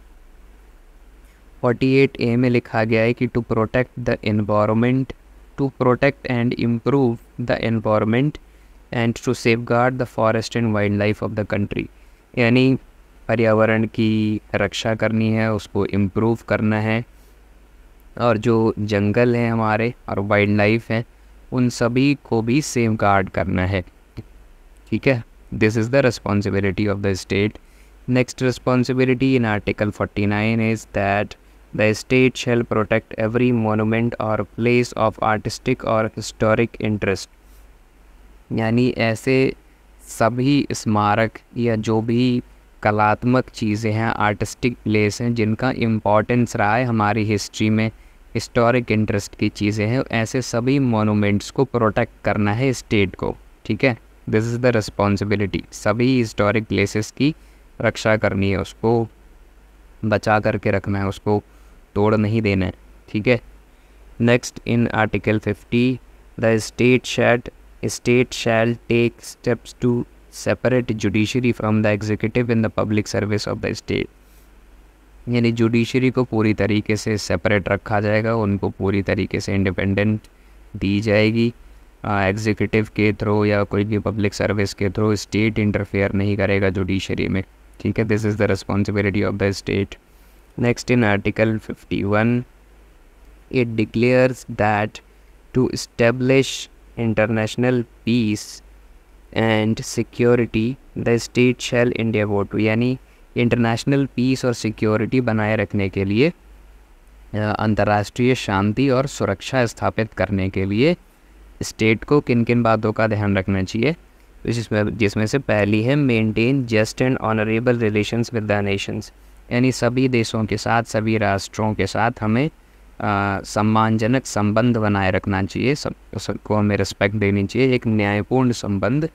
Speaker 2: 48A में लिखा गया है कि to protect the environment, to protect and improve the environment and to safeguard the forest and wildlife of the country, यानी पर्यावरण की रक्षा करनी है, उसको इम्प्रूव करना है, और जो जंगल हैं हमारे और वाइल्ड लाइफ हैं उन सभी को भी सेफगार्ड करना है, ठीक है। This is the responsibility of the state. Next responsibility in article 49 is that the state shell protect every monument और प्लेस ऑफ आर्टिस्टिक और हिस्टोरिक इंटरेस्ट, यानी ऐसे सभी स्मारक या जो भी कलात्मक चीज़ें हैं, आर्टिस्टिक प्लेस हैं जिनका इम्पोर्टेंस रहा है हमारी हिस्ट्री में, हिस्टोरिक इंटरेस्ट की चीज़ें हैं, ऐसे सभी मोनूमेंट्स को प्रोटेक्ट करना है स्टेट को, ठीक है। दिस इज़ द रिस्पॉन्सिबिलिटी, सभी हिस्टोरिक प्लेसेस की रक्षा करनी है, उसको बचा करके रखना है, उसको तोड़ नहीं देना है, ठीक है। Next in article 50, the state shall take steps to separate judiciary from the executive in the public service of the state, यानी जुडिशरी को पूरी तरीके से सेपरेट रखा जाएगा, उनको पूरी तरीके से इंडिपेंडेंट दी जाएगी, एग्जीक्यूटिव के थ्रू या कोई भी पब्लिक सर्विस के थ्रू स्टेट इंटरफेयर नहीं करेगा जुडिशरी में, ठीक है। This is the responsibility of the state. Next in article 51, it declares that to establish international peace and security the state shall endeavour to, यानी इंटरनेशनल पीस और security बनाए रखने के लिए, अंतर्राष्ट्रीय शांति और सुरक्षा स्थापित करने के लिए स्टेट को किन किन बातों का ध्यान रखना चाहिए, जिसमें से पहली है maintain just and honourable relations with the Nations, यानी सभी देशों के साथ, सभी राष्ट्रों के साथ हमें सम्मानजनक संबंध बनाए रखना चाहिए, सबको हमें रिस्पेक्ट देनी चाहिए, एक न्यायपूर्ण संबंध,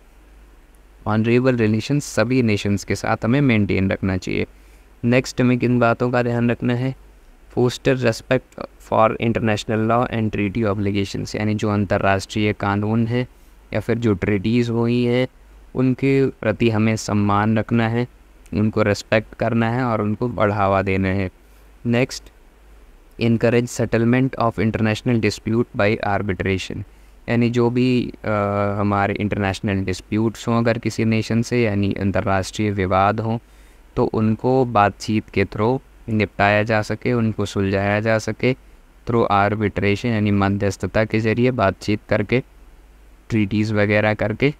Speaker 2: ऑनरेबल रिलेशंस सभी नेशंस के साथ हमें मेंटेन रखना चाहिए। नेक्स्ट हमें किन बातों का ध्यान रखना है, foster respect for international law and treaty obligations, यानी जो अंतर्राष्ट्रीय कानून है या फिर जो ट्रीटीज़ हुई हैं उनके प्रति हमें सम्मान रखना है, उनको रेस्पेक्ट करना है और उनको बढ़ावा देना है। Next, encourage settlement of international dispute by arbitration, यानी जो भी हमारे इंटरनेशनल डिस्प्यूट्स हों अगर किसी नेशन से, यानी अंतर्राष्ट्रीय विवाद हों, तो उनको बातचीत के थ्रू निपटाया जा सके, उनको सुलझाया जा सके थ्रू आर्बिट्रेशन, यानी मध्यस्थता के ज़रिए बातचीत करके, ट्रीटीज़ वगैरह करके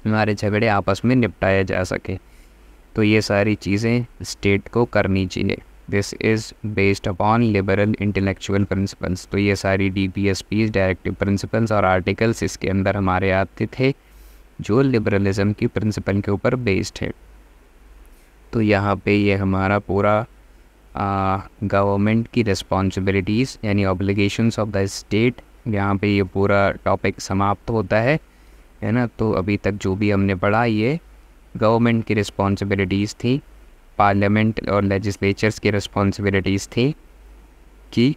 Speaker 2: हमारे झगड़े आपस में निपटाया जा सके। तो ये सारी चीज़ें स्टेट को करनी चाहिए। This is based upon liberal intellectual principles. तो ये सारी DPSPs, डायरेक्टिव प्रिंसिपल्स और आर्टिकल्स इसके अंदर हमारे आते थे जो लिबरलिज्म की प्रिंसिपल के ऊपर बेस्ड है। तो यहाँ पे ये हमारा पूरा गवर्नमेंट की रिस्पॉन्सिबिलिटीज़ यानी ऑब्लिगेशंस ऑफ द स्टेट, यहाँ पे ये पूरा टॉपिक समाप्त होता है ना। तो अभी तक जो भी हमने पढ़ा ये गवर्नमेंट की रिस्पॉन्सिबिलिटीज़ थी, पार्लियामेंट और लेजिस्लेचर्स की रिस्पॉन्सिबिलिटीज़ थी कि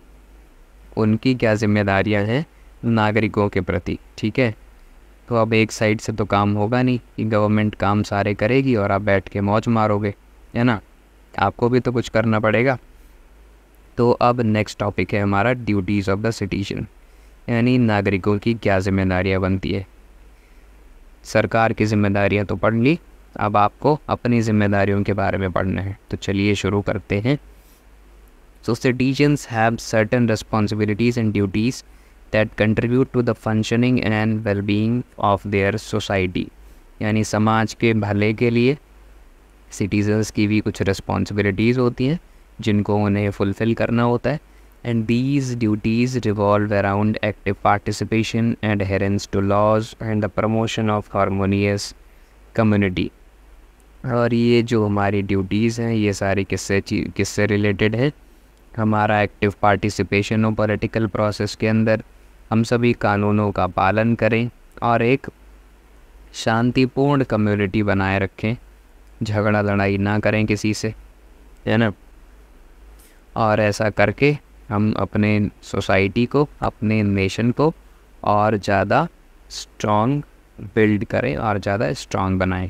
Speaker 2: उनकी क्या जिम्मेदारियां हैं नागरिकों के प्रति, ठीक है। तो अब एक साइड से तो काम होगा नहीं कि गवर्नमेंट काम सारे करेगी और आप बैठ के मौज मारोगे, है ना, आपको भी तो कुछ करना पड़ेगा। तो अब नेक्स्ट टॉपिक है हमारा ड्यूटीज़ ऑफ द सिटीजन, यानी नागरिकों की क्या जिम्मेदारियां बनती है। सरकार की जिम्मेदारियां तो पढ़ ली, अब आपको अपनी जिम्मेदारियों के बारे में पढ़ना है। तो चलिए शुरू करते हैं। So citizens have certain responsibilities and duties that contribute to the functioning and wellbeing of their society, यानी समाज के भले के लिए सिटीजन्स की भी कुछ रिस्पॉन्सिबिलिटीज़ होती हैं जिनको उन्हें फुलफ़िल करना होता है। And these duties revolve around active participation, adherence to laws and the promotion of harmonious community. और ये जो हमारी ड्यूटीज़ हैं ये सारी किससे रिलेटेड है, हमारा एक्टिव पार्टिसिपेशन हो पॉलिटिकल प्रोसेस के अंदर, हम सभी कानूनों का पालन करें और एक शांतिपूर्ण कम्युनिटी बनाए रखें, झगड़ा लड़ाई ना करें किसी से, है ना। और ऐसा करके हम अपने सोसाइटी को, अपने नेशन को और ज़्यादा स्ट्रॉन्ग बिल्ड करें और ज़्यादा स्ट्रॉन्ग बनाएं।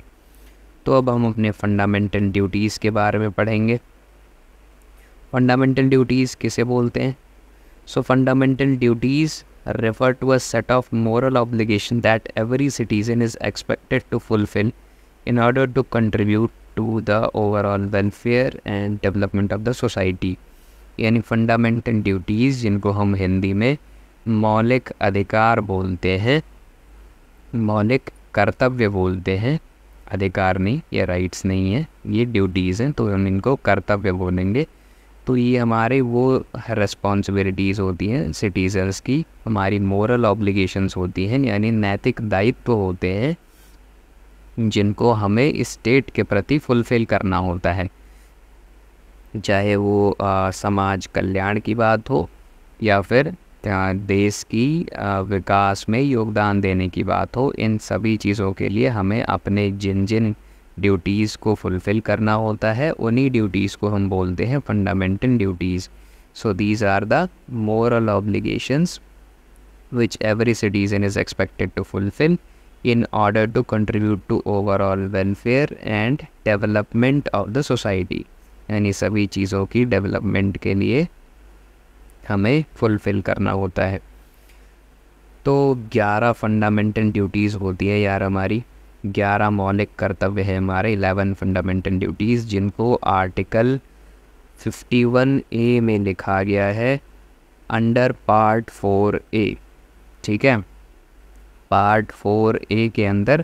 Speaker 2: तो अब हम अपने फंडामेंटल ड्यूटीज़ के बारे में पढ़ेंगे। फंडामेंटल ड्यूटीज़ किसे बोलते हैं? सो fundamental duties refer to a set of moral obligation that every citizen is expected to fulfill in order to contribute to the overall welfare and development of the society। यानी fundamental duties जिनको हम हिंदी में मौलिक अधिकार बोलते हैं, मौलिक कर्तव्य बोलते हैं, अधिकार नहीं, ये राइट्स नहीं है, ये ड्यूटीज़ हैं, तो हम इनको कर्तव्य बोलेंगे। तो ये हमारे वो रिस्पॉन्सिबिलिटीज़ होती हैं सिटीजन्स की, हमारी मोरल ऑब्लिगेशंस होती हैं, यानी नैतिक दायित्व होते हैं जिनको हमें स्टेट के प्रति फुलफ़िल करना होता है, चाहे वो समाज कल्याण की बात हो या फिर देश की विकास में योगदान देने की बात हो। इन सभी चीज़ों के लिए हमें अपने जिन जिन ड्यूटीज़ को फुलफ़िल करना होता है उन्हीं ड्यूटीज़ को हम बोलते हैं fundamental duties. So these are the moral obligations which every citizen is expected to fulfill in order to contribute to overall welfare and development of the society। यानी सभी चीज़ों की डेवलपमेंट के लिए हमें फुलफ़िल करना होता है। तो 11 फंडामेंटल ड्यूटीज़ होती है यार, हमारी 11 मौलिक कर्तव्य है हमारे, 11 फंडामेंटल ड्यूटीज़ जिनको आर्टिकल 51A में लिखा गया है अंडर पार्ट 4A, ठीक है। पार्ट 4A के अंदर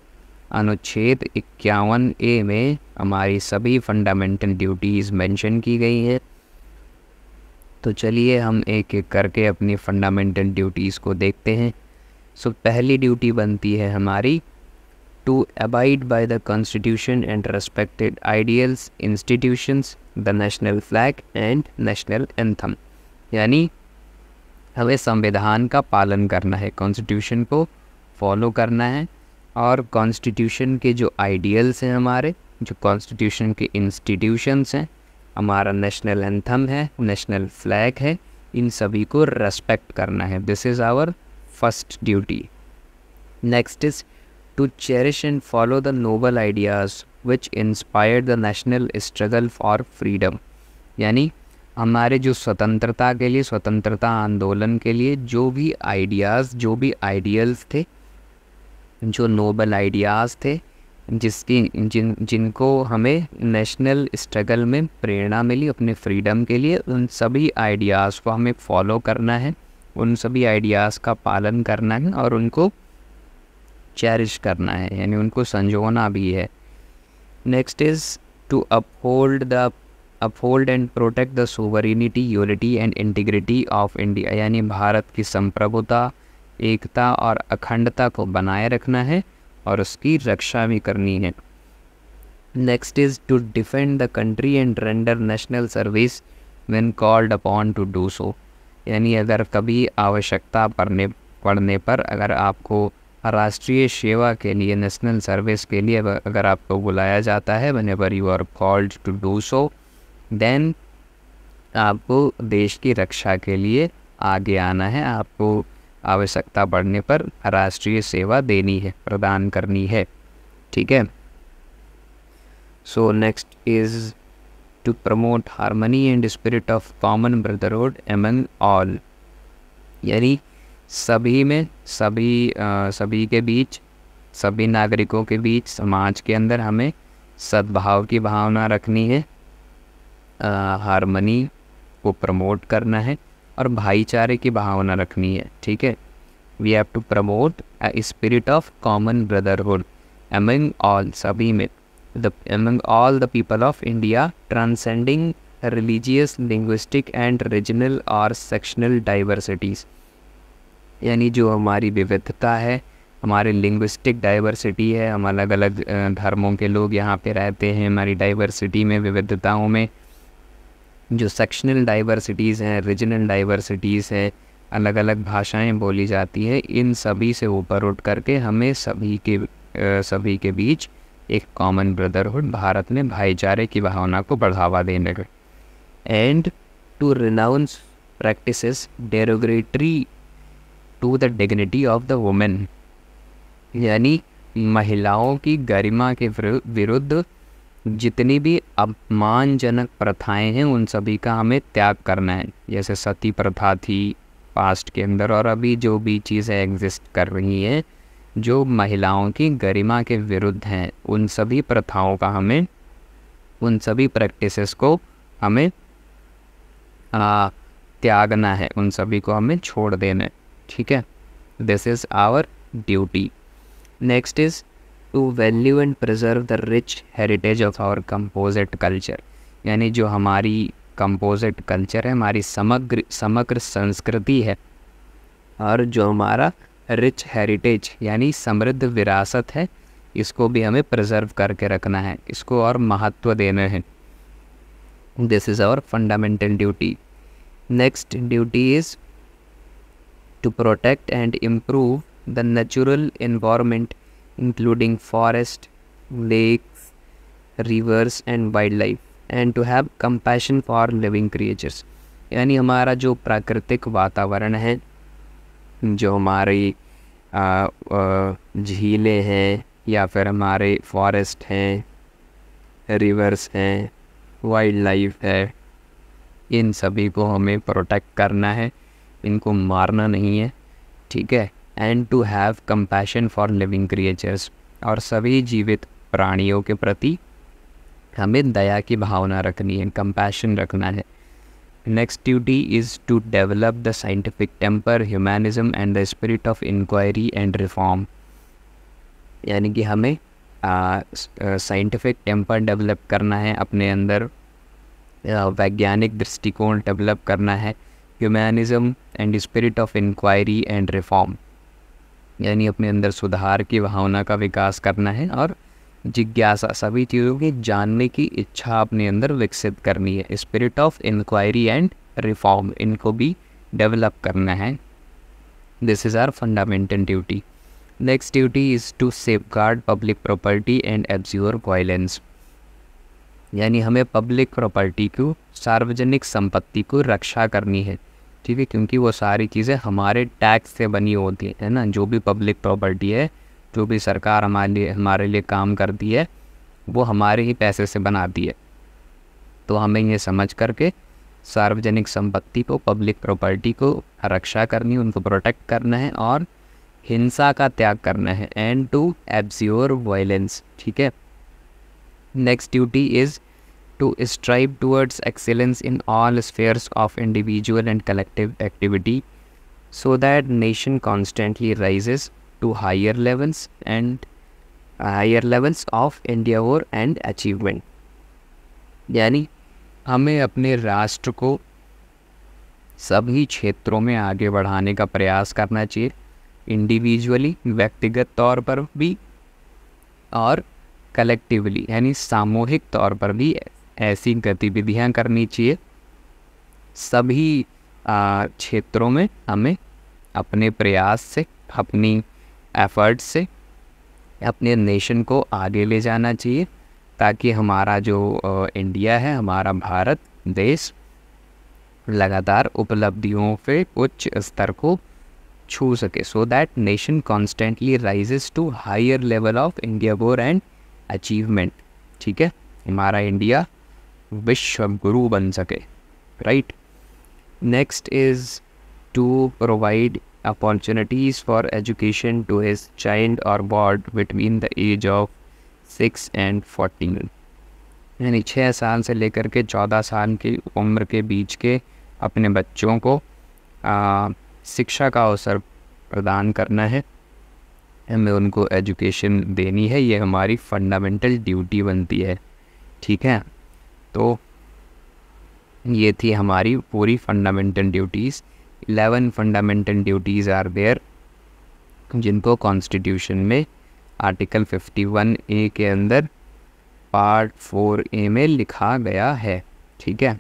Speaker 2: अनुच्छेद 51A में हमारी सभी फंडामेंटल ड्यूटीज़ मेंशन की गई हैं। तो चलिए हम एक एक करके अपनी फंडामेंटल ड्यूटीज़ को देखते हैं। सो पहली ड्यूटी बनती है हमारी to abide by the constitution and respected ideals, institutions, the national flag and national anthem. यानी हमें संविधान का पालन करना है, कॉन्स्टिट्यूशन को फॉलो करना है, और कॉन्स्टिट्यूशन के जो आइडियल्स हैं, हमारे जो कॉन्स्टिट्यूशन के इंस्टीट्यूशंस हैं, हमारा नेशनल एंथम है, नेशनल फ्लैग है, इन सभी को रेस्पेक्ट करना है। This is our first duty. Next is to cherish and follow the noble ideas which inspire the national struggle for freedom. यानी हमारे जो स्वतंत्रता के लिए, स्वतंत्रता आंदोलन के लिए जो भी आइडियाज़, जो भी आइडियल्स थे, जो नोबल आइडियाज़ थे, जिनको हमें नेशनल स्ट्रगल में प्रेरणा मिली अपने फ्रीडम के लिए, उन सभी आइडियाज़ को हमें फॉलो करना है, उन सभी आइडियाज़ का पालन करना है और उनको चेरिश करना है, यानी उनको संजोना भी है। Next is to uphold and protect the sovereignty, unity and integrity of India. यानी भारत की संप्रभुता, एकता और अखंडता को बनाए रखना है और उसकी रक्षा भी करनी है। Next is to defend the country and render national service when called upon to do so. यानी अगर कभी आवश्यकता पड़ने पर अगर आपको राष्ट्रीय सेवा के लिए, नेशनल सर्विस के लिए अगर आपको बुलाया जाता है, whenever you are called to do so, then आपको देश की रक्षा के लिए आगे आना है, आपको आवश्यकता पड़ने पर राष्ट्रीय सेवा देनी है, प्रदान करनी है। ठीक है। So next is to promote harmony and spirit of common brotherhood among all. यानी सभी में, सभी के बीच, सभी नागरिकों के बीच, समाज के अंदर हमें सद्भाव की भावना रखनी है, हार्मनी को प्रमोट करना है और भाईचारे की भावना रखनी है। ठीक है। We have to promote a spirit of common brotherhood among all, सभी में, among all the people of India, transcending religious, linguistic and regional और सेक्शनल डाइवर्सिटीज़। यानी जो हमारी विविधता है, हमारे लिंग्विस्टिक डाइवर्सिटी है, हम अलग अलग धर्मों के लोग यहाँ पे रहते हैं, हमारी डाइवर्सिटी में, विविधताओं में, जो सेक्शनल डाइवर्सिटीज़ हैं, रीजनल डाइवर्सिटीज़ हैं, अलग अलग भाषाएं बोली जाती हैं, इन सभी से ऊपर उठ करके हमें सभी के बीच एक कॉमन ब्रदरहुड, भारत में भाईचारे की भावना को बढ़ावा देने का। And to renounce practices derogatory to the dignity of the women. यानी महिलाओं की गरिमा के विरुद्ध जितनी भी अपमानजनक प्रथाएं हैं, उन सभी का हमें त्याग करना है। जैसे सती प्रथा थी पास्ट के अंदर, और अभी जो भी चीज़ें एग्जिस्ट कर रही हैं जो महिलाओं की गरिमा के विरुद्ध हैं, उन सभी प्रथाओं का हमें, उन सभी प्रैक्टिसेस को हमें त्यागना है, उन सभी को हमें छोड़ देना है। ठीक है। This is our duty. Next is to value and preserve the rich heritage of our composite culture. यानी जो हमारी कंपोजिट कल्चर है, हमारी समग्र संस्कृति है, और जो हमारा रिच हेरिटेज यानी समृद्ध विरासत है, इसको भी हमें प्रिजर्व करके रखना है, इसको और महत्व देना है। This is our fundamental duty. Next duty is to protect and improve the natural environment including forest, lakes, rivers and wildlife, and to have compassion for living creatures। यानी हमारा जो प्राकृतिक वातावरण है, जो हमारी झीलें हैं या फिर हमारे फॉरेस्ट हैं, रिवर्स हैं, वाइल्ड लाइफ है, इन सभी को हमें प्रोटेक्ट करना है, इनको मारना नहीं है। ठीक है। And to have compassion for living creatures, और सभी जीवित प्राणियों के प्रति हमें दया की भावना रखनी है, कंपैशन रखना है। Next duty is to develop the scientific temper, humanism and the spirit of inquiry and reform. यानी कि हमें साइंटिफिक टेम्पर डेवलप करना है अपने अंदर, वैज्ञानिक दृष्टिकोण डेवलप करना है, humanism and spirit of inquiry and reform, यानी अपने अंदर सुधार की भावना का विकास करना है, और जिज्ञासा, सभी चीज़ों की जानने की इच्छा अपने अंदर विकसित करनी है। Spirit of inquiry and reform, इनको भी डेवलप करना है। This is our fundamental duty. Next duty is to safeguard public property and abjure violence, यानी हमें पब्लिक प्रॉपर्टी को, सार्वजनिक संपत्ति को रक्षा करनी है, ठीक है, क्योंकि वो सारी चीज़ें हमारे टैक्स से बनी होती है ना। जो भी पब्लिक प्रॉपर्टी है, जो भी सरकार हमारे लिए काम करती है, वो हमारे ही पैसे से बनाती है। तो हमें ये समझ करके सार्वजनिक संपत्ति को, पब्लिक प्रॉपर्टी को रक्षा करनी, उनको प्रोटेक्ट करना है और हिंसा का त्याग करना है, एंड टू एब्ज्योर वायलेंस, ठीक है। Next duty is to strive towards excellence in all spheres of individual and collective activity, so that nation constantly rises to higher levels of endeavor and achievement, यानी हमें अपने राष्ट्र को सभी क्षेत्रों में आगे बढ़ाने का प्रयास करना चाहिए, इंडिविजुअली, व्यक्तिगत तौर पर भी, और कलेक्टिवली, यानी सामूहिक तौर पर भी ऐसी गतिविधियां करनी चाहिए। सभी क्षेत्रों में हमें अपने प्रयास से, अपनी एफर्ट्स से अपने नेशन को आगे ले जाना चाहिए, ताकि हमारा जो इंडिया है, हमारा भारत देश लगातार उपलब्धियों पे उच्च स्तर को छू सके, so that nation constantly rises to higher level of endeavour and achievement, ठीक है, हमारा इंडिया विश्व गुरु बन सके, right. Next is to provide opportunities for education to his child or ward between the age of 6 and 14, यानी 6 साल से लेकर के 14 साल की उम्र के बीच के अपने बच्चों को शिक्षा का अवसर प्रदान करना है, हमें उनको एजुकेशन देनी है, ये हमारी फंडामेंटल ड्यूटी बनती है, ठीक है। तो ये थी हमारी पूरी fundamental duties. 11 fundamental duties are there, जिनको कॉन्स्टिट्यूशन में आर्टिकल 51A के अंदर पार्ट 4A में लिखा गया है, ठीक है।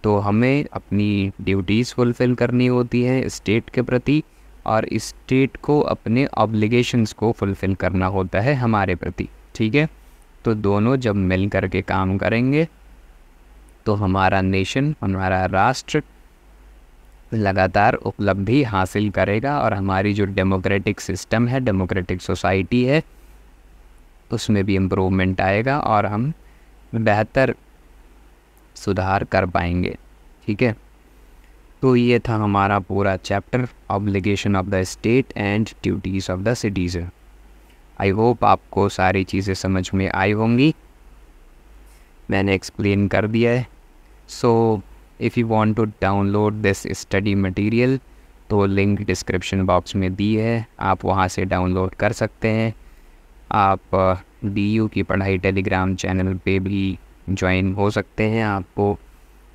Speaker 2: तो हमें अपनी ड्यूटीज़ फुलफ़िल करनी होती है स्टेट के प्रति, और स्टेट को अपने ऑब्लिगेशंस को फुलफ़िल करना होता है हमारे प्रति, ठीक है। तो दोनों जब मिल कर के काम करेंगे तो हमारा नेशन, हमारा राष्ट्र लगातार उपलब्धि हासिल करेगा, और हमारी जो डेमोक्रेटिक सिस्टम है, डेमोक्रेटिक सोसाइटी है, उसमें भी इम्प्रूवमेंट आएगा और हम बेहतर सुधार कर पाएंगे, ठीक है। तो ये था हमारा पूरा chapter, obligation of the state and duties of the citizen. I hope आपको सारी चीज़ें समझ में आई होंगी, मैंने एक्सप्लेन कर दिया है। So if you want to download this study material, तो लिंक डिस्क्रिप्शन बॉक्स में दी है, आप वहाँ से डाउनलोड कर सकते हैं। आप DU की पढ़ाई टेलीग्राम चैनल पे भी ज्वाइन हो सकते हैं, आपको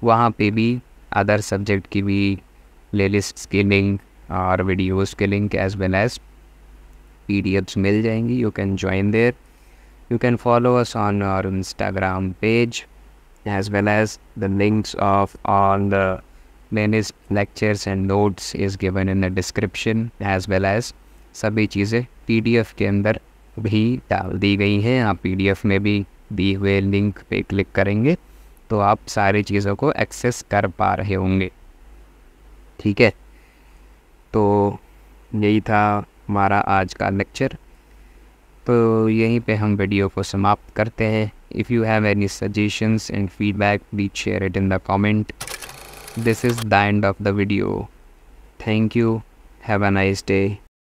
Speaker 2: वहाँ पे भी अदर सब्जेक्ट की भी प्लेलिस्ट्स के लिंक और वीडियोस के link as well as PDFs मिल जाएंगी। You can join there, you can follow us on our Instagram page, as well as the links of all the latest lectures and notes is given in the description, as well as सभी चीज़ें PDF के अंदर भी डाल दी गई हैं। आप PDF में भी दिए हुए लिंक पे क्लिक करेंगे तो आप सारी चीज़ों को एक्सेस कर पा रहे होंगे, ठीक है। तो यही था हमारा आज का लेक्चर, तो यहीं पे हम वीडियो को समाप्त करते हैं। If you have any suggestions and feedback, please share it in the comment. This is the end of the video. Thank you, have a nice day.